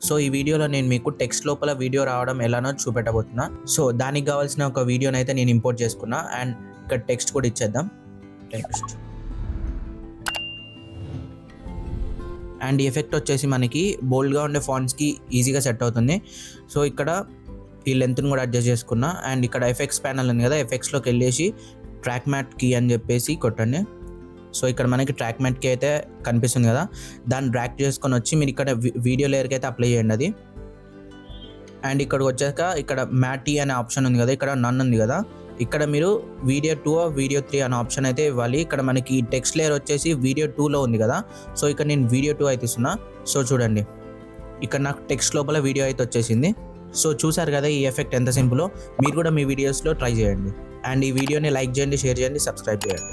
So ఈ వీడియోలో నేను మీకు టెక్స్ట్ లోపల వీడియో రావడం ఎలానో చూపెట్టబోతున్నా. సో దానికి కావాల్సిన ఒక వీడియోని అయితే నేను ఇంపోర్ట్ చేసుకున్నా అండ్ ఇక్కడ టెక్స్ట్ కూడా ఇచ్చేద్దాం. టెక్స్ట్ అండ్ ఈ ఎఫెక్ట్ వచ్చేసి మనకి బోల్డ్గా ఉండే ఫాంట్స్కి ఈజీగా సెట్ అవుతుంది. సో ఇక్కడ ఈ లెంత్ని కూడా అడ్జస్ట్ చేసుకున్నా అండ్ ఇక్కడ ఎఫెక్ట్స్ ప్యానల్ ఉంది కదా, ఎఫెక్ట్స్లోకి వెళ్ళేసి ట్రాక్ మ్యాట్ కీ అని చెప్పేసి కొట్టండి. సో ఇక్కడ మనకి ట్రాక్ మ్యాట్ కీ అయితే కనిపిస్తుంది కదా, దాన్ని డ్రాగ్ చేసుకొని వచ్చి మీరు ఇక్కడ వీడియో లేయర్కి అయితే అప్లై చేయండి అది. అండ్ ఇక్కడికి వచ్చాక ఇక్కడ మ్యాటీ అనే ఆప్షన్ ఉంది కదా, ఇక్కడ నన్ ఉంది కదా, ఇక్కడ మీరు వీడియో 2 వీడియో 3 అనే ఆప్షన్ అయితే ఇవ్వాలి. ఇక్కడ మనకి టెక్స్ట్ లేయర్ వచ్చేసి వీడియో 2లో ఉంది కదా, సో ఇక్కడ నేను వీడియో 2 అయితే ఇస్తున్నా. సో చూడండి ఇక్కడ నాకు టెక్స్ట్ లోపల వీడియో అయితే వచ్చేసింది. సో చూసారు కదా ఈ ఎఫెక్ట్ ఎంత సింపులో. మీరు కూడా మీ వీడియోస్లో ట్రై చేయండి అండ్ ఈ వీడియోని లైక్ చేయండి, షేర్ చేయండి, సబ్స్క్రైబ్ చేయండి.